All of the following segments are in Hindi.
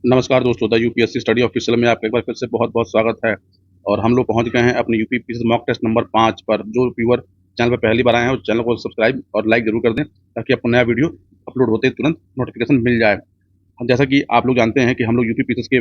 नमस्कार दोस्तों, द यूपीएससी स्टडी ऑफिशियल में आपका एक बार फिर से बहुत-बहुत स्वागत है। और हम लोग पहुँच गए हैं अपने UP PCS mock test number 5 पर। जो व्यूअर चैनल पे पहली बार आए हैं, उस चैनल को सब्सक्राइब और लाइक ज़रूर कर दें, ताकि आपको नया वीडियो अपलोड होते ही तुरंत नोटिफ़िकेशन मिल जाए। अब जैसा कि आप लोग जानते हैं कि हम लोग यूपी पीसीएस के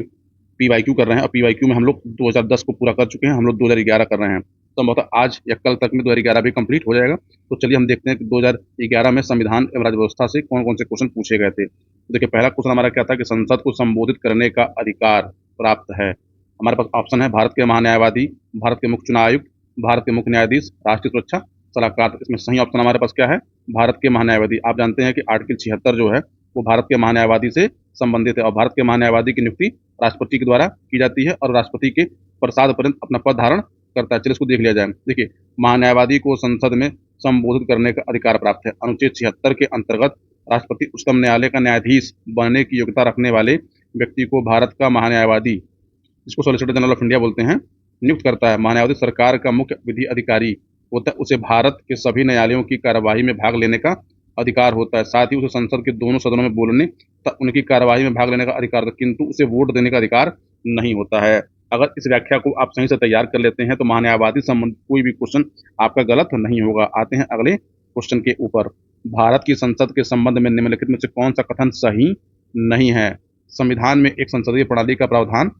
पीवाईक्यू कर रहे हैं, और पीवाईक्यू में हम लोग 2010 को पूरा कर चुके हैं, हम लोग 2011 कर रहे हैं। तो संभवतः आज या कल तक में 2011 भी कंप्लीट हो जाएगा। तो चलिए हम देखते हैं कि 2011 में संविधान एवं राज्य व्यवस्था से कौन-कौन से क्वेश्चन पूछे गए थे। तो देखिए, पहला क्वेश्चन हमारा क्या था कि संसद को संबोधित करने का अधिकार प्राप्त है। हमारे पास ऑप्शन है भारत के महान्यायवादी, भारत के मुख्य चुनाव आयुक्त, भारत के मुख्य न्यायाधीश, राष्ट्रीय सुरक्षा सलाहकार। तो इसमें सही ऑप्शन हमारे पास क्या है? भारत के महान्यायवादी। आप जानते हैं कि आर्टिकल 76 जो है, वो भारत के महान्यायवादी से संबंधित है, और भारत के महान्यायवादी की नियुक्ति राष्ट्रपति के द्वारा की जाती है और राष्ट्रपति के प्रसाद पर्यंत अपना पद धारण करता है। चलिए इसको देख लिया जाए। देखिए, महान्यायवादी को संसद में संबोधित करने का अधिकार प्राप्त है। अनुच्छेद 76 के अंतर्गत राष्ट्रपति उच्चतम न्यायालय का न्यायाधीश बनने की योग्यता रखने वाले व्यक्ति को भारत का महान्यायवादी, जिसको सॉलिसिटर जनरल ऑफ इंडिया बोलते हैं, नियुक्त करता है। महान्यायवादी सरकार का मुख्य विधि अधिकारी होता है। उसे भारत के सभी न्यायालयों की कार्यवाही में भाग लेने का अधिकार होता है। साथ ही उसे संसद के दोनों सदनों में बोलने तथा उनकी कार्यवाही में भाग लेने का अधिकार होता है, किंतु उसे वोट देने का अधिकार नहीं होता है। अगर इस व्याख्या को आप सही से तैयार कर लेते हैं, तो महान्यायवादी संबंधित कोई भी क्वेश्चन आपका गलत नहीं होगा। आते हैं अगले क्वेश्चन के ऊपर। भारत की संसद के संबंध में निम्नलिखित में से कौन सा कथन सही नहीं है? संविधान में एक संसदीय प्रणाली का प्रावधान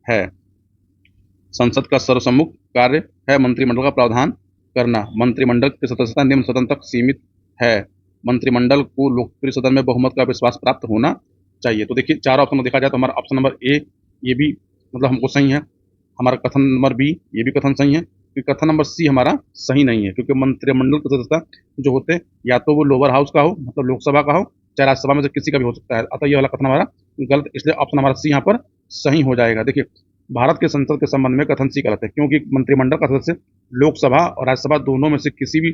है। संसद का सर्वसम्मुख कार्य है मंत्रिमंडल का प्रावधान करना। मंत्रिमंडल की सदस्यता निम्न सदन तक सीमित है। मंत्रिमंडल को लोकप्रिय सदन में बहुमत का विश्वास प्राप्त होना चाहिए। तो देखिए, चार ऑप्शन देखा जाए तो हमारा ऑप्शन नंबर ए, ये भी मतलब हमको सही है। हमारा कथन नंबर बी, ये भी कथन सही है। क्योंकि कथन नंबर सी हमारा सही नहीं है, क्योंकि मंत्रिमंडल की सदस्यता जो होते हैं, या तो वो लोअर हाउस का हो, मतलब लोकसभा का हो, चाहे राज्यसभा में से किसी का भी हो सकता है। अतः ये वाला कथन हमारा गलत, इसलिए ऑप्शन हमारा सी यहाँ पर सही हो जाएगा। देखिए, भारत के संसद के संबंध में कथन सी गलत है, क्योंकि मंत्रिमंडल का सदस्य लोकसभा और राज्यसभा दोनों में से किसी भी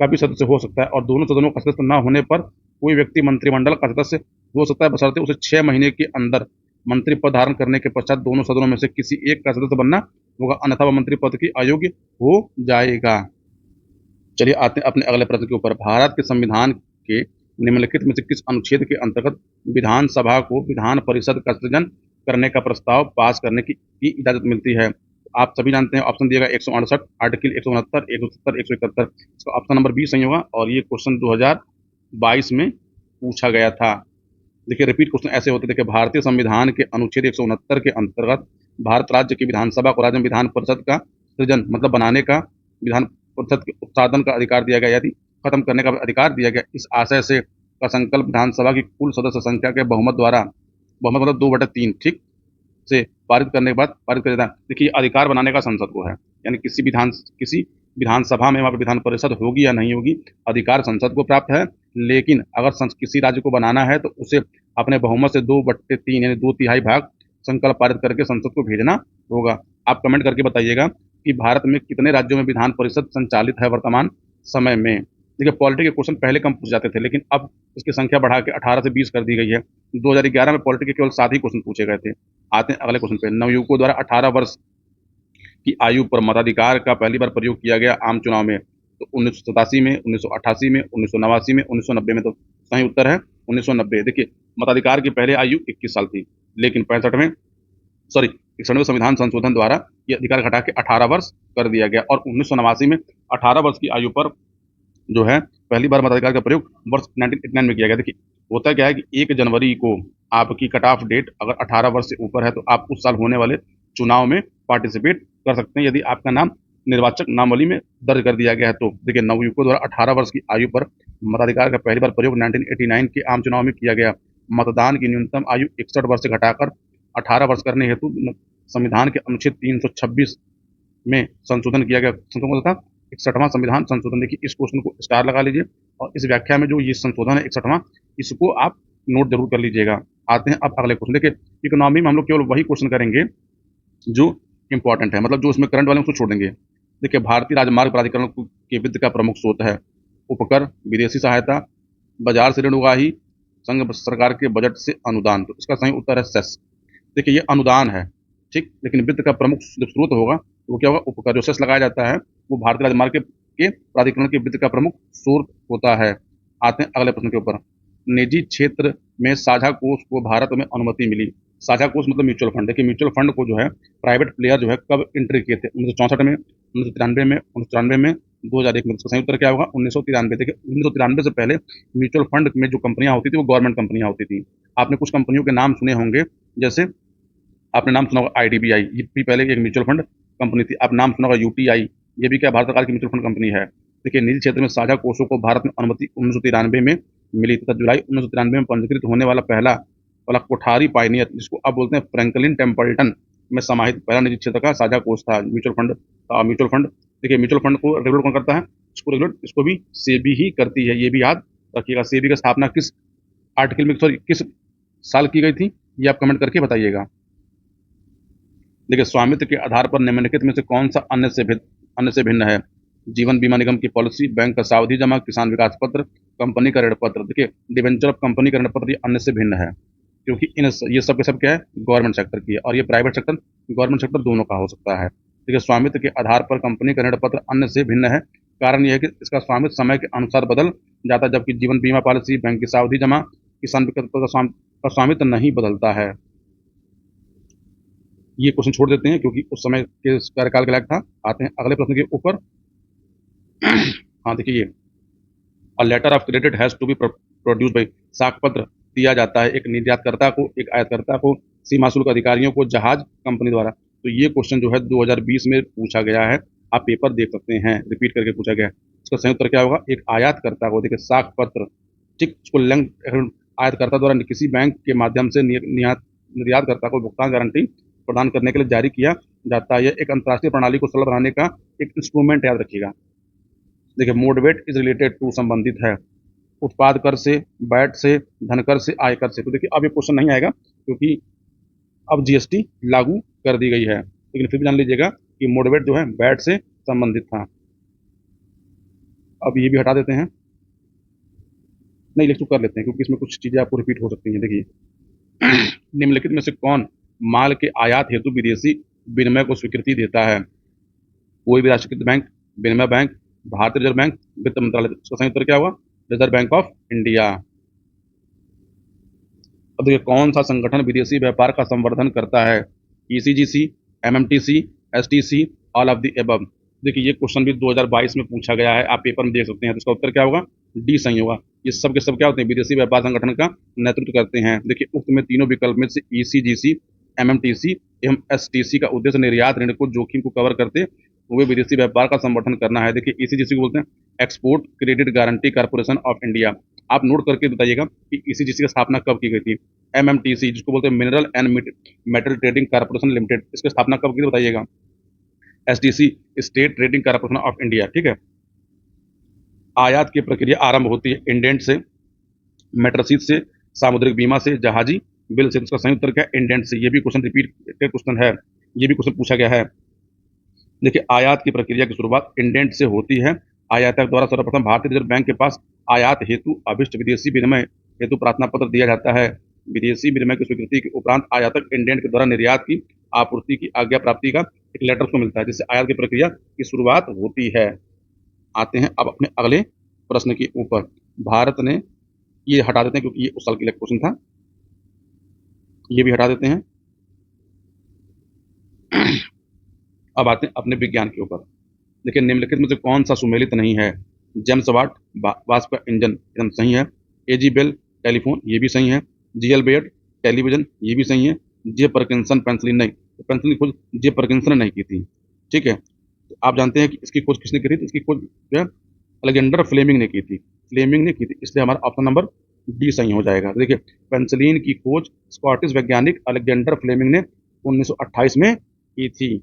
का भी सदस्य हो सकता है, और दोनों सदनों का सदस्य न होने पर कोई व्यक्ति मंत्रिमंडल का सदस्य हो सकता है, बशर्ते उसे 6 महीने के अंदर मंत्री पद धारण करने के पश्चात दोनों सदनों में से किसी एक का सदस्य बनना होगा, अन्यथा वह मंत्री पद की अयोग्य हो जाएगा। चलिए आते हैं अपने अगले प्रश्न के ऊपर। भारत के संविधान के निम्नलिखित में से किस अनुच्छेद के अंतर्गत विधानसभा को विधान परिषद का सृजन करने का प्रस्ताव पास करने की इजाजत मिलती है? आप सभी जानते हैं, ऑप्शन दिएगा 168, आर्टिकल 169, 170, 171। इसका ऑप्शन नंबर बी सही होगा, और ये क्वेश्चन 2022 में पूछा गया था। देखिए, रिपीट क्वेश्चन ऐसे होते। देखिए, भारतीय संविधान के अनुच्छेद 169 के अंतर्गत भारत राज्य की विधानसभा को राज्य में विधान परिषद का सृजन, मतलब बनाने का, विधान परिषद के उत्पादन का अधिकार दिया गया, यदि खत्म करने का अधिकार दिया गया। इस आशय से का संकल्प विधानसभा की कुल सदस्य संख्या के बहुमत द्वारा, बहुमत मतलब 2/3, ठीक, से पारित करने के बाद पारित कर देता है। देखिए, अधिकार बनाने का संसद को है, यानी किसी विधानसभा में वहाँ पर विधान परिषद होगी या नहीं होगी, अधिकार संसद को प्राप्त है। लेकिन अगर किसी राज्य को बनाना है, तो उसे अपने बहुमत से 2/3 यानी 2/3 भाग संकल्प पारित करके संसद को भेजना होगा। आप कमेंट करके बताइएगा कि भारत में कितने राज्यों में विधान परिषद संचालित है वर्तमान समय में। देखिए, पॉलिटी के क्वेश्चन पहले कम पूछ जाते थे, लेकिन अब इसकी संख्या बढ़ा के 18 से 20 कर दी गई है। 2011 में पॉलिटी के केवल 7 ही क्वेश्चन पूछे गए थे। आते हैं अगले क्वेश्चन पे। नवयुवकों द्वारा 18 वर्ष की आयु पर मताधिकार का पहली बार प्रयोग किया गया आम चुनाव में? तो 1987 में, 1988 में, 1989 में, 1990 में। तो सही उत्तर है 1990। देखिए, मताधिकार की पहले आयु 21 साल थी, लेकिन 61वें संविधान संशोधन द्वारा ये अधिकार घटा के 18 वर्ष कर दिया गया, और 1989 में 18 वर्ष की आयु पर जो है पहली बार मताधिकार का प्रयोग वर्ष 1989 में किया गया। देखिए, होता क्या है कि 1 जनवरी को आपकी कट ऑफ डेट अगर 18 वर्ष से ऊपर है, तो आप उस साल होने वाले चुनाव में पार्टिसिपेट कर सकते हैं, यदि आपका नाम निर्वाचक नामावली में दर्ज कर दिया गया है। तो देखिए, नवयुवकों द्वारा 18 वर्ष की आयु पर मताधिकार का पहली बार प्रयोग 1989 के आम चुनाव में किया गया। मतदान की न्यूनतम आयु 61 वर्ष से घटाकर 18 वर्ष करने हेतु संविधान के अनुच्छेद 326 में संशोधन किया गया। संशोधन था 61वां संविधान संशोधन। देखिए, इस क्वेश्चन को स्टार लगा लीजिए, और इस व्याख्या में जो ये संशोधन है 61वां, इसको आप नोट जरूर कर लीजिएगा। आते हैं अब अगले क्वेश्चन। देखिए, इकोनॉमी में हम लोग केवल वही क्वेश्चन करेंगे जो इंपॉर्टेंट है, मतलब जो उसमें करंट वाले उसको छोड़ देंगे। देखिए, भारतीय राजमार्ग प्राधिकरण के वित्त का प्रमुख स्रोत है उपकर, विदेशी सहायता, बाजार से ऋण उगाही, संघ सरकार के बजट से अनुदान। तो इसका सही उत्तर है सेस। देखिए, ये अनुदान है, ठीक, लेकिन वित्त का प्रमुख जो स्रोत होगा वो क्या होगा? उपकर। जो सेस लगाया जाता है वो भारतीय राजमार्ग के प्राधिकरण के वित्त का प्रमुख स्रोत होता है। आते हैं अगले प्रश्न के ऊपर। निजी क्षेत्र में साझा कोष को भारत में अनुमति मिली? साझा कोष मतलब म्यूचुअल फंड। देखिए म्यूचुअल फंड को जो है प्राइवेट प्लेयर जो है कब एंट्री किए थे? 1964 में, 1993 में, 1994 में, 2001 में। इसका संयुक्त उत्तर क्या होगा? 1993। देखिए 1993 से पहले म्यूचुअल फंड में जो कंपनियां होती थी वो गवर्नमेंट कंपनियां होती थी। आपने कुछ कंपनियों के नाम सुने होंगे, जैसे आपने नाम सुना होगा आईडीबीआई, ये भी पहले एक म्यूचुअल फंड कंपनी थी। आप नाम सुना होगा यूटीआई, ये भी क्या भारत सरकार की म्यूचुअल फंड कंपनी है। देखिए निजी क्षेत्र में साझा कोषों को भारत में अनुमति 1993 में मिली तथा जुलाई 1993 में पंजीकृत होने वाला पहला वाला कोठारी पायनियर, जिसको आप बोलते हैं फ्रैंकलिन टेम्पल्टन में समाहित पहला निजी क्षेत्र का साझा कोष था म्यूचुअल फंड। म्यूचुअल फंड, देखिए म्यूचुअल फंड को रेगुलेट कौन करता है? इसको भी सेबी ही करती है, ये भी याद रखिएगा। सेबी की स्थापना किस आर्टिकल में, सॉरी किस साल की गई थी, ये आप कमेंट करके बताइएगा। देखिए स्वामित्व के आधार पर निम्नलिखित में से कौन सा अन्य से भिन्न है? जीवन बीमा निगम की पॉलिसी, बैंक का सावधि जमा, किसान विकास पत्र, कंपनी का ऋण पत्र। देखिए डिवेंचर ऑफ कंपनी का ऋण पत्र ये अन्य से भिन्न है, क्योंकि ये सब के सब क्या है? गवर्नमेंट सेक्टर की है, और ये प्राइवेट सेक्टर गवर्नमेंट सेक्टर दोनों का हो सकता है। देखिए स्वामित्व के आधार पर कंपनी का ऋण पत्र अन्य से भिन्न है। कारण यह है कि इसका स्वामित्व समय के अनुसार बदल जाता है, जबकि जीवन बीमा पॉलिसी, बैंक की सावधि जमा, किसान विकास पत्र का स्वामित्व नहीं बदलता है। ये क्वेश्चन छोड़ देते हैं क्योंकि उस समय के कार्यकाल के लायक था। आते हैं अगले प्रश्न के ऊपर। हाँ देखिए ये a letter of credit has to be produced by, साख पत्र दिया जाता है एक निर्यातकर्ता को, एक आयातकर्ता को, सीमा शुल्क अधिकारियों को, जहाज कंपनी द्वारा। तो ये क्वेश्चन जो है 2020 में पूछा गया है, आप पेपर देख सकते हैं, रिपीट करके पूछा गया है। इसका संयुक्त उत्तर क्या होगा? एक आयातकर्ता को, देखिए साख पत्र, ठीक, इसको आयातकर्ता द्वारा किसी बैंक के माध्यम से निर्यातकर्ता को भुगतान गारंटी प्रदान करने के लिए जारी किया जाता है। यह एक अंतर्राष्ट्रीय प्रणाली को सरल बनाने का एक इंस्ट्रूमेंट, याद रखिएगा। देखिए मोडवेट इज रिलेटेड टू, संबंधित है उत्पाद कर से, वैट से, धनकर से, आयकर से। तो देखिए अब ये क्वेश्चन नहीं आएगा क्योंकि अब जीएसटी लागू कर दी गई है, लेकिन फिर भी जान लीजिएगा कि मोडवेट जो है वैट से संबंधित था। अब ये भी हटा देते हैं, नहीं लिख कर लेते हैं क्योंकि इसमें कुछ चीजें आपको रिपीट हो सकती हैं। देखिए निम्नलिखित में से कौन माल के आयात हेतु विदेशी विनिमय को स्वीकृति देता है? कोई भी राष्ट्रीयकृत बैंक, विनिमय बैंक, भारतीय रिजर्व बैंक, वित्त मंत्रालय। इसका संयुक्त उत्तर क्या हुआ? Reserve bank of India. अब देखिए कौन सा संगठन विदेशी व्यापार का संवर्धन करता है? ECGC, MMTC, STC, all of the above. देखिए ये क्वेश्चन भी 2022 में पूछा गया है, आप पेपर में देख सकते हैं। तो इसका उत्तर क्या होगा? डी सही होगा। ये सब के सब क्या होते हैं? विदेशी व्यापार संगठन का नेतृत्व करते हैं। देखिए उक्त में तीनों विकल्प में से ईसीजीसी, एमएमटीसी एवं एसटीसी का उद्देश्य निर्यात ऋण को जोखिम को कवर करते हुए विदेशी व्यापार का संवर्धन करना है। देखिए ईसीजीसी को बोलते हैं export credit guarantee corporation of India. आप नोट करके बताइएगा कि ईसीजीसी की स्थापना कब की गई थी। एमएमटीसी जिसको बोलते हैं mineral and metal trading corporation limited, इसकी स्थापना कब की थी बताइएगा। STC state trading corporation of India, ठीक है। आयात की प्रक्रिया आरंभ होती है इंडेंट से, मेटर रसीद से, सामुद्रिक बीमा से, जहाजी बिल से। इसका संयुक्त उत्तर क्या है? इंडेंट से। ये भी क्वेश्चन रिपीट क्वेश्चन है, ये भी क्वेश्चन पूछा गया है। देखिए आयात की प्रक्रिया की शुरुआत इंडेंट से होती है। आयातक द्वारा सर्वप्रथम भारतीय रिजर्व बैंक के पास आयात हेतु अभिष्ट विदेशी विनिमय हेतु प्रार्थना पत्र दिया जाता है। विदेशी विनिमय की स्वीकृति के उपरांत आयातक इंडेंट के द्वारा निर्यात की आपूर्ति की आज्ञा प्राप्ति का एक लेटर को मिलता है, जिससे आयात की प्रक्रिया की शुरुआत होती है। आते हैं अब अपने अगले प्रश्न के ऊपर। भारत ने, ये हटा देते हैं क्योंकि ये उस साल के लिए क्वेश्चन था, ये भी हटा देते हैं। अब आते हैं अपने विज्ञान के ऊपर। देखिए निम्नलिखित में से कौन सा सुमेलित नहीं है? जेम्स वाट वाष्प इंजन एकदम सही है। एजी बेल टेलीफोन, ये भी सही है। जीएल बेड टेलीविजन, ये भी सही है। जे परकिंसन पेंसिलिन, नहीं, तो पेंसिलिन की खोज जे परकिंसन ने नहीं की थी, ठीक है। तो आप जानते हैं कि इसकी खोज किसने की थी? इसकी खोज जो है अलेक्जेंडर फ्लेमिंग ने की थी, फ्लेमिंग ने की थी, इसलिए हमारा ऑप्शन नंबर डी सही हो जाएगा। देखिए पेंसिलिन की खोज स्कॉटिश वैज्ञानिक अलेक्जेंडर फ्लेमिंग ने 1928 में की थी।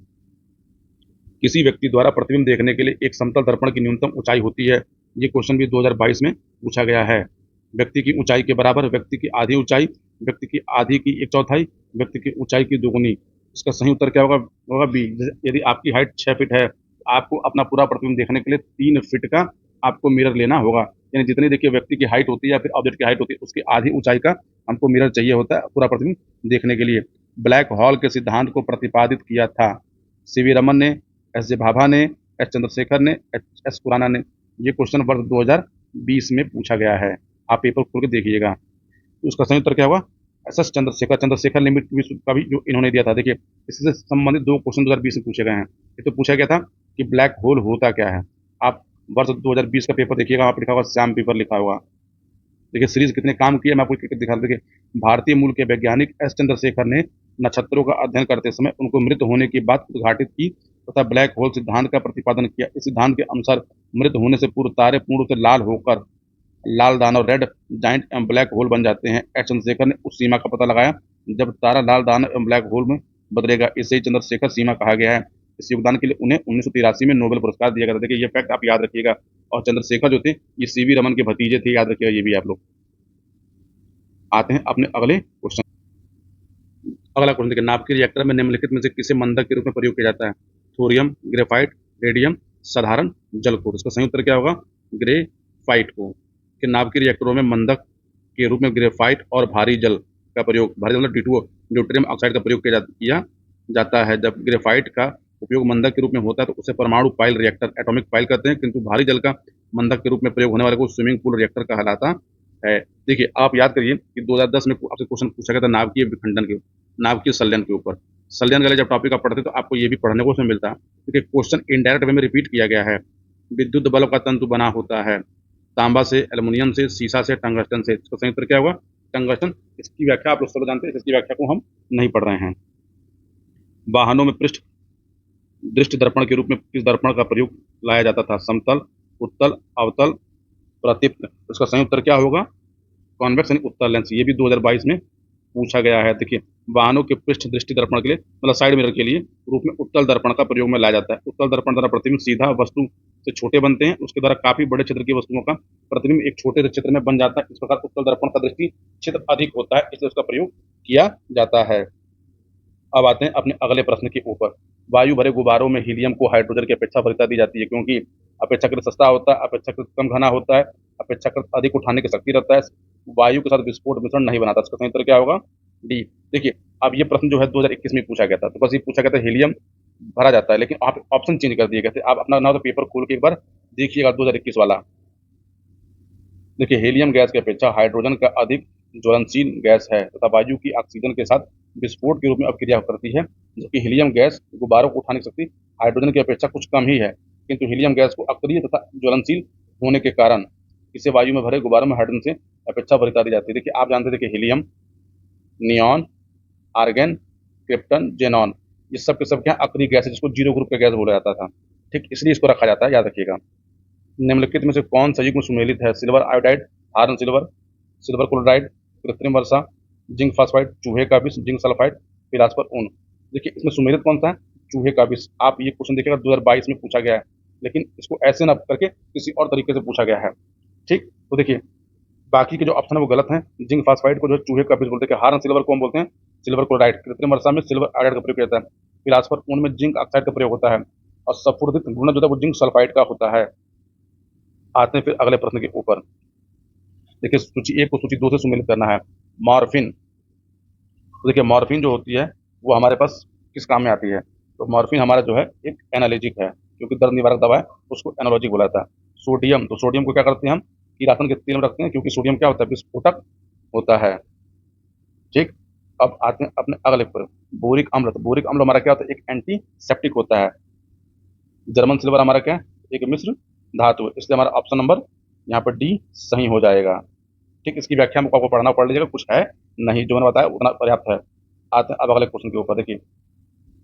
किसी व्यक्ति द्वारा प्रतिबिंब देखने के लिए एक समतल दर्पण की न्यूनतम ऊंचाई होती है। ये क्वेश्चन भी 2022 में पूछा गया है। व्यक्ति की ऊंचाई के बराबर, व्यक्ति की आधी ऊंचाई, व्यक्ति की आधी की एक चौथाई, व्यक्ति की ऊंचाई की दोगुनी। इसका सही उत्तर क्या होगा? होगा बी। यदि आपकी हाइट 6 फीट है, आपको अपना पूरा प्रतिबिंब देखने के लिए 3 फीट का आपको मिरर लेना होगा। यानी जितनी देखिए व्यक्ति की हाइट होती है या फिर ऑब्जेक्ट की हाइट होती है, उसकी आधी ऊंचाई का हमको मिरर चाहिए होता है पूरा प्रतिबिंब देखने के लिए। ब्लैक हॉल के सिद्धांत को प्रतिपादित किया था सीवी रमन ने, एस जे भाभा ने, एस चंद्रशेखर ने, एच एस खुराना ने। ये क्वेश्चन वर्ष 2020 में पूछा गया है, आप पेपर खोल के देखिएगा। तो उसका सही उत्तर क्या हुआ? S S Chandrashekhar Chandrashekhar limit का भी जो इन्होंने दिया था। देखिए, इससे संबंधित दो क्वेश्चन 2020 में पूछे गए हैं। एक तो पूछा गया था कि ब्लैक होल होता क्या है। आप वर्ष 2020 का पेपर देखिएगा, वहाँ पर लिखा होगा श्याम पेपर लिखा होगा। देखिए सीरीज कितने काम किए, मैं आपको एक-एक दिखा दूं। देखिए, भारतीय मूल के वैज्ञानिक एस चंद्रशेखर ने नक्षत्रों का अध्ययन करते समय उनको मृत होने की बात उद्घाटित की तथा ब्लैक होल सिद्धांत का प्रतिपादन किया। इस सिद्धांत के अनुसार मृत होने से पूर्व तारे पूर्ण रूप से लाल होकर लाल दानव रेड जाइंट एवं ब्लैक होल बन जाते हैं। एस चंद्रशेखर ने उस सीमा का पता लगाया जब तारा लाल दानव एवं ब्लैक होल में बदलेगा। इसे ही चंद्रशेखर सीमा कहा गया है। इस योगदान के लिए उन्हें 1983 में नोबेल पुरस्कार दिया गया था। देखिए, ये फैक्ट आप याद रखिएगा। और चंद्रशेखर जो थे, ये सीवी रमन के भतीजे थे, याद रखिएगा ये भी आप लोग। आते हैं अपने अगले क्वेश्चन। अगला क्वेश्चन देखिए, नाभिकीय रिएक्टर में निम्नलिखित में से किसे मंदक के रूप में प्रयोग किया जाता है? थोरियम, ग्रेफाइट, रेडियम, साधारण जल को। इसका सही उत्तर क्या होगा? ग्रेफाइट को। कि नाभिकीय रिएक्टरों में मंदक के रूप में ग्रेफाइट और भारी जल का प्रयोग, भारी जल मतलब ड्यूटो ड्यूटेरियम ऑक्साइड का प्रयोग किया जाता है। जब ग्रेफाइट का उपयोग मंदक के रूप में होता है तो उसे परमाणु पाइल रिएक्टर, एटॉमिक पाइल कहते हैं, किंतु भारी जल का मंदक के रूप में प्रयोग होने वाले को स्विमिंग पूल रिएक्टर कहलाता है। देखिए, आप याद करिए कि 2010 में आपसे क्वेश्चन पूछा गया था नाभिकीय विखंडन के, नाभिकीय संलयन के ऊपर। संलयन वाले जब टॉपिक आप पढ़ते तो आपको ये भी पढ़ने को उसमें मिलता है, क्योंकि क्वेश्चन इनडायरेक्ट वे में रिपीट किया गया है। विद्युत बल्ब का तंतु बना होता है तांबा से, एल्युमिनियम से, सीसा से, टंगस्टन से। इसका सही उत्तर क्या होगा? टंगस्टन। इसकी व्याख्या आप लोग सब जानते हैं, इसकी व्याख्या को हम नहीं पढ़ रहे हैं। वाहनों में पृष्ठ दृष्टि दर्पण के रूप में किस दर्पण का प्रयोग लाया जाता था? समतल, उत्तल, अवतल, प्रदीप्त। इसका सही उत्तर क्या होगा? कॉन्वेक्स यानी उत्तल लेंस। ये भी 2022 में पूछा गया है। देखिए, वाहनों के पृष्ठ दृष्टि दर्पण के लिए मतलब साइड मिरर के लिए रूप में उत्तल दर्पण का प्रयोग में लाया जाता है। उत्तल दर्पण द्वारा प्रतिबिंब सीधा वस्तु से छोटे बनते हैं, उसके द्वारा काफी बड़े क्षेत्र की वस्तुओं का प्रतिबिंब एक छोटे से क्षेत्र में बन जाता है। इस प्रकार उत्तल दर्पण का दृष्टि क्षेत्र अधिक होता है, इसलिए उसका प्रयोग किया जाता है। अब आते हैं अपने अगले प्रश्न के ऊपर। वायु भरे गुब्बारों में हीलियम को हाइड्रोजन की अपेक्षा वरीयता दी जाती है, क्योंकि अपेक्षाकृत सस्ता होता है, अपेक्षाकृत कम घना होता है, अपेक्षाकृत अधिक उठाने की शक्ति रखता है, वायु के साथ विस्फोट मिश्रण नहीं बनाता। इसका सही उत्तर क्या होगा? डी। देखिए, अब ये प्रश्न जो है 2021 में पूछा गया था, तो बस ये पूछा गया था हीलियम भरा जाता है, लेकिन आप ऑप्शन चेंज कर दिए गए थे। आप अपना ना तो पेपर खोल के एक बार देखिएगा 2021 वाला। देखिए, हीलियम गैस की अपेक्षा हाइड्रोजन का अधिक ज्वलनशील गैस है तथा वायु की ऑक्सीजन के साथ विस्फोट के रूप में अभिक्रिया करती है। जबकि हीलियम गैस गुब्बारों को उठाने की शक्ति हाइड्रोजन की अपेक्षा कुछ कम ही है, किंतु हीलियम गैस को अक्रिय तथा ज्वलनशील होने के कारण इसे वायु में भरे गुब्बारों में हाइड्रोजन से अपेक्षा वरीयता दी जाती है। देखिए, आप जानते थे कि helium, neon, argon, krypton, xenon, ये सब के सब क्या अक्रिय गैस है, जिसको जीरो ग्रुप का गैस बोला जाता था। ठीक, इसलिए इसको रखा जाता है, याद रखिएगा। निम्नलिखित में से कौन सा युग्म सुमेलित है? Silver iodide, iron silver, silver chloride, कृत्रिम वर्षा, जिंक फास्फाइड, चूहे का विष, जिंक सल्फाइड, फिलास्पर ऊन। देखिए, इसमें सुमेलित कौन सा है? चूहे का विष। आप ये क्वेश्चन देखिएगा 2022 में पूछा गया है, लेकिन इसको ऐसे ना करके किसी और तरीके से पूछा गया है। ठीक, तो देखिए, बाकी के जो ऑप्शन है वो गलत हैं। जिंक फास्फाइड को जो है चूहे का विष बोलते हैं, हार्न सिल्वर को हम बोलते हैं सिल्वर क्लोराइड, कृत्रिम वर्षा में सिल्वर आयोडाइड का प्रयोग किया जाता है, फिलास्पर ऊन में जिंक ऑक्साइड का प्रयोग होता है, और सफुर्दित गुण जो है वो जिंक सल्फाइड का होता है। आते हैं फिर अगले प्रश्न के ऊपर। देखिए, सूची एक को सूची दो से सुमेलित करना है। मॉर्फिन। तो देखिए, मॉर्फिन जो होती है वो हमारे पास किस काम में आती है? तो मॉर्फिन हमारा जो है एक एनालिजिक है, क्योंकि दर्द निवारक दवा है, उसको एनालॉजिक बोला जाता है। सोडियम, तो सोडियम को क्या करते हैं हम? किरासन के तेल में रखते हैं, क्योंकि सोडियम क्या होता है? विस्फोटक होता है। ठीक, अब आते हैं अपने अगले पर। बोरिक अम्ल। तो बोरिक अम्ल हमारा क्या होता है? एक एंटीसेप्टिक होता है। जर्मन सिल्वर हमारा क्या है? एक मिश्र धातु है, इसलिए हमारा ऑप्शन नंबर यहाँ पर डी सही हो जाएगा। ठीक, इसकी व्याख्या आपको पढ़ना पड़ लीजिएगा, कुछ है नहीं, जो मैंने बताया उतना पर्याप्त है। आते हैं अब अगले क्वेश्चन के ऊपर। देखिए,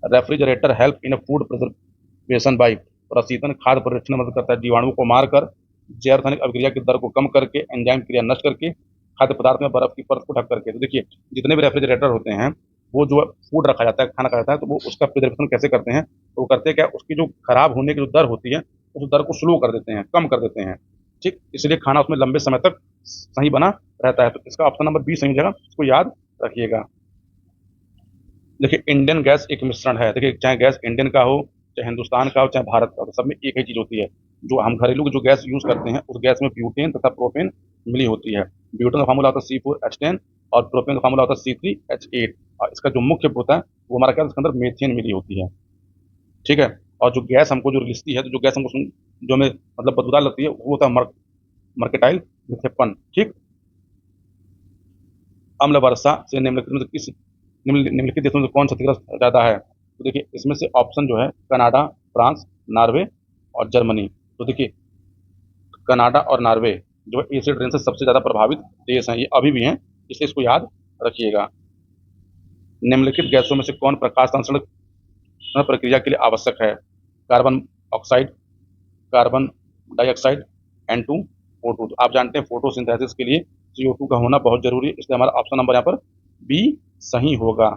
refrigerator help in food preservation by, प्रशीतन खाद्य परिरक्षण में मदद करता है, जीवाणुओं को मारकर, जैव रासायनिक अभिक्रिया की दर को कम करके, एंजाइम क्रिया नष्ट करके, खाद्य पदार्थ में बर्फ की परत को ढक करके। तो देखिए, जितने भी रेफ्रिजरेटर होते हैं वो जो फूड रखा जाता है, खाना रखा जाता है, तो वो उसका प्रिजर्वेशन कैसे करते हैं? तो वो करते हैं क्या, उसकी जो खराब होने की जो दर होती है उस दर को स्लो कर देते हैं, कम कर देते हैं। ठीक, इसलिए खाना उसमें लंबे समय तक सही बना रहता है। तो इसका ऑप्शन नंबर बी सही हो जाएगा, इसको याद रखिएगा। देखिए, इंडियन गैस एक मिश्रण है। देखिए, चाहे गैस इंडियन का हो, चाहे हिंदुस्तान का हो, चाहे भारत का हो, तो सब में एक ही चीज होती है। जो हम घरेलू जो गैस यूज करते हैं उस गैस में ब्यूटेन तथा प्रोपेन मिली होती है। ब्यूटेन का फार्मूला होता है C4H10 और प्रोपेन का फार्मूला होता है C3H8। और इसका जो मुख्य होता है वो हमारा क्या है? इसके अंदर मेथेन मिली होती है। ठीक है, और जो गैस हमको जो रिलीजती है, तो जो गैस हमको जो हमें मतलब बदबूदार लगती है, वो होता है मर्केटाइल मिथेपन। ठीक, अम्ल वर्षा से निम्नलिखित में से किस निम्नलिखित देशों में से कौन क्षतिग्रस्त ज़्यादा है? तो देखिए इसमें से ऑप्शन जो है कनाडा, फ्रांस, नॉर्वे और जर्मनी। तो देखिए कनाडा और नॉर्वे जो है एसिड रेन से सबसे ज़्यादा प्रभावित देश हैं, ये अभी भी हैं, इसलिए इसको याद रखिएगा। निम्नलिखित गैसों में से कौन प्रकाश संश्लेषण प्रक्रिया के लिए आवश्यक है? Carbon oxide, carbon dioxide, N2, O2। तो आप जानते हैं फोटोसिंथेसिस के लिए CO2 का होना बहुत जरूरी है, इसलिए हमारा ऑप्शन नंबर यहाँ पर बी सही होगा।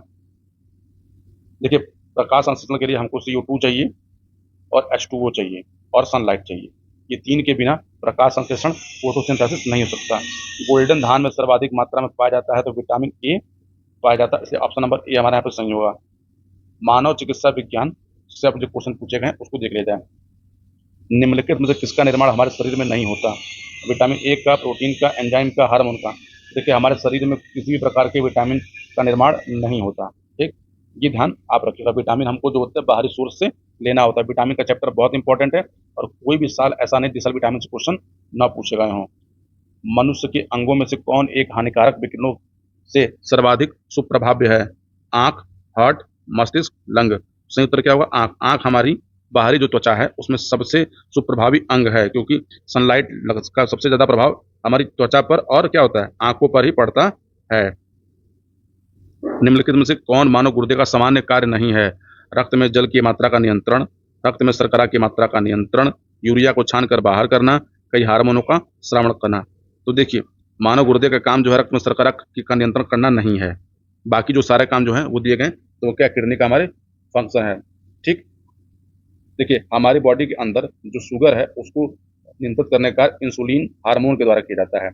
देखिए प्रकाश संश्लेषण के लिए हमको CO2 चाहिए और H2O चाहिए और सनलाइट चाहिए। ये तीन के बिना प्रकाश संश्लेषण फोटोसिंथेसिस नहीं हो सकता। गोल्डन धान में सर्वाधिक मात्रा में पाया जाता है तो विटामिन ए पाया जाता है, इसलिए ऑप्शन नंबर ए हमारे यहाँ पर सही होगा। मानव चिकित्सा विज्ञान से अब जो क्वेश्चन पूछे गए हैं उसको देख लेते हैं। निम्नलिखित में से किसका निर्माण हमारे शरीर में नहीं होता? विटामिन ए का, प्रोटीन का, एंजाइम का, हार्मोन का। देखिए हमारे शरीर में किसी भी प्रकार के विटामिन का निर्माण नहीं होता, ठीक, ये ध्यान आप रखिएगा। विटामिन हमको जो होता है बाहरी सोर्स से लेना होता है। विटामिन का चैप्टर बहुत इंपॉर्टेंट है और कोई भी साल ऐसा नहीं जिस साल विटामिन से क्वेश्चन ना पूछे गए हों। मनुष्य के अंगों में से कौन एक हानिकारक विकिरणों से सर्वाधिक सुप्रभाव्य है? आंख, हार्ट, मस्तिष्क, लंग। सही उत्तर क्या होगा? आंख। आंख हमारी बाहरी जो त्वचा है उसमें सबसे सुप्रभावी अंग है, क्योंकि सनलाइट का सबसे ज्यादा प्रभाव हमारी त्वचा पर और क्या होता है, आंखों पर ही पड़ता है। निम्नलिखित में से कौन मानव गुर्दे का सामान्य कार्य नहीं है? रक्त में जल की मात्रा का नियंत्रण, रक्त में शर्करा की मात्रा का नियंत्रण, यूरिया को छानकर बाहर करना, कई हार्मोनों का श्रवण करना। तो देखिए मानव गुर्दे का काम जो है रक्त में शर्करा का नियंत्रण करना नहीं है, बाकी जो सारे काम जो है वो दिए गए। तो क्या किडनी का हमारे फंक्शन है, ठीक। देखिए हमारी बॉडी के अंदर जो शुगर है उसको नियंत्रित करने का इंसुलिन हार्मोन के द्वारा किया जाता है,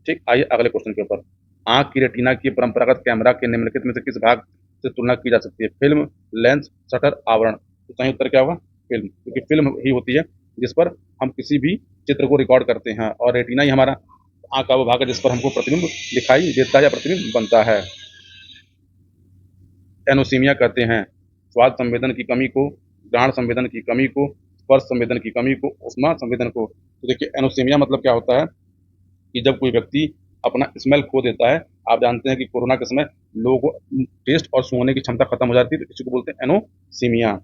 ठीक। आइए अगले क्वेश्चन के ऊपर। आंख की रेटिना की परंपरागत कैमरा के निम्नलिखित में से किस भाग से तुलना की जा सकती है? फिल्म, लेंस, शटर, आवरण। तो सही उत्तर क्या होगा? फिल्म, क्योंकि फिल्म ही होती है जिस पर हम किसी भी चित्र को रिकॉर्ड करते हैं और रेटिना ही हमारा आंख का वो भाग है जिस पर हमको प्रतिबिंब दिखाई देता है या प्रतिबिंब बनता है। एनोसीमिया कहते हैं स्वाद संवेदन की कमी को, ग्रहण संवेदन की कमी को, स्पर्श संवेदन की कमी को, ऊष्मा संवेदन को। तो देखिए एनोसीमिया मतलब क्या होता है कि जब कोई व्यक्ति अपना स्मेल खो देता है। आप जानते हैं कि कोरोना के समय लोगों को टेस्ट और सूंघने की क्षमता खत्म हो जाती है, तो इसी को बोलते हैं एनोसीमिया।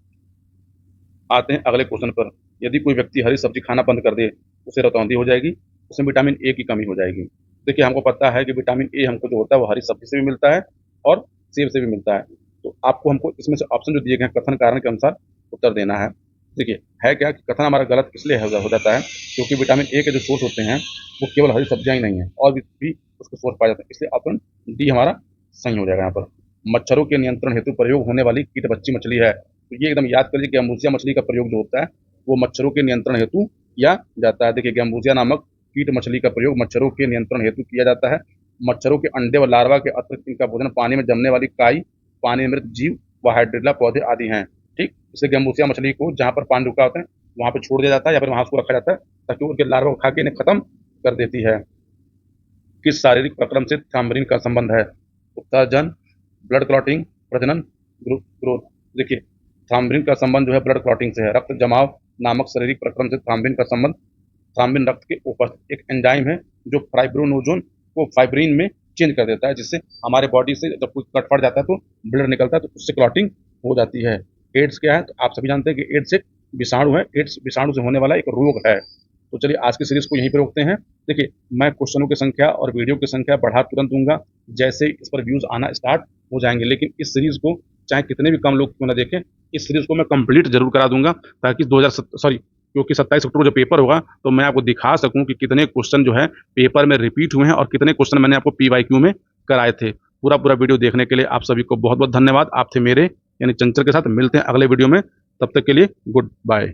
आते हैं अगले क्वेश्चन पर। यदि कोई व्यक्ति हरी सब्जी खाना बंद कर दे उसे रतौंधी हो जाएगी, उसमें विटामिन ए की कमी हो जाएगी। देखिए हमको पता है कि विटामिन ए हमको जो होता है वो हरी सब्जी से भी मिलता है और सेब से भी मिलता है। तो आपको हमको इसमें से ऑप्शन जो दिए गए हैं कथन कारण के अनुसार उत्तर देना है। देखिए है क्या कि कथन हमारा गलत इसलिए हो जाता है क्योंकि विटामिन ए के जो सोर्स होते हैं वो केवल हरी सब्जियां ही नहीं है और भी उसके सोर्स पाए जाते हैं, इसलिए ऑप्शन डी हमारा सही हो जाएगा। यहाँ पर मच्छरों के नियंत्रण हेतु प्रयोग होने वाली कीट बच्ची मछली है। तो ये एकदम याद करिए कि गैम्बूसिया मछली का प्रयोग जो होता है वो मच्छरों के नियंत्रण हेतु किया जाता है। देखिए गैम्बूसिया नामक कीट मछली का प्रयोग मच्छरों के नियंत्रण हेतु किया जाता है। मच्छरों के अंडे व लार्वा के अतिरिक्त इनका भोजन पानी में जमने वाली काई, पानी में मृत जीव व हाइड्रिला पौधे आदि हैं, ठीक। इसलिए गैम्बूसिया मछली को जहाँ पर पानी रुका होता है वहाँ पर छोड़ दिया जाता है या फिर वहाँ उसको रखा जाता है ताकि उनके लार्वा को खा के इन्हें खत्म कर देती है। किस शारीरिक प्रक्रम से थाम्बरीन का संबंध है? उत्सर्जन, ब्लड क्लॉटिंग, प्रजनन, ग्रोथ। देखिए थाम्बरीन का संबंध जो है ब्लड क्लॉटिंग से है। रक्त जमाव नामक शारीरिक प्रक्रम से थाम्बरीन का संबंध, थाम्बरीन रक्त के उपस्थित एक एंजाइम है जो फाइब्रोनोजन को फाइब्रिन में चेंज कर देता है, जिससे हमारे बॉडी से जब कोई कट फट जाता है तो ब्लड निकलता है तो उससे क्लॉटिंग हो जाती है। एड्स क्या है? तो आप सभी जानते हैं कि एड्स एक विषाणु है, एड्स विषाणु से होने वाला एक रोग है। तो चलिए आज की सीरीज को यहीं पर रोकते हैं। देखिए मैं क्वेश्चनों की संख्या और वीडियो की संख्या बढ़ा तुरंत दूंगा जैसे इस पर व्यूज आना स्टार्ट हो जाएंगे, लेकिन इस सीरीज को चाहे कितने भी कम लोग क्यों ना देखें, इस सीरीज को मैं कंप्लीट जरूर करा दूंगा ताकि 2000 क्योंकि 27 अक्टूबर जो पेपर होगा तो मैं आपको दिखा सकूं कि कितने क्वेश्चन जो है पेपर में रिपीट हुए हैं और कितने क्वेश्चन मैंने आपको PYQ में कराए थे। पूरा वीडियो देखने के लिए आप सभी को बहुत बहुत धन्यवाद। आप थे मेरे यानी चंचल के साथ। मिलते हैं अगले वीडियो में, तब तक के लिए गुड बाय।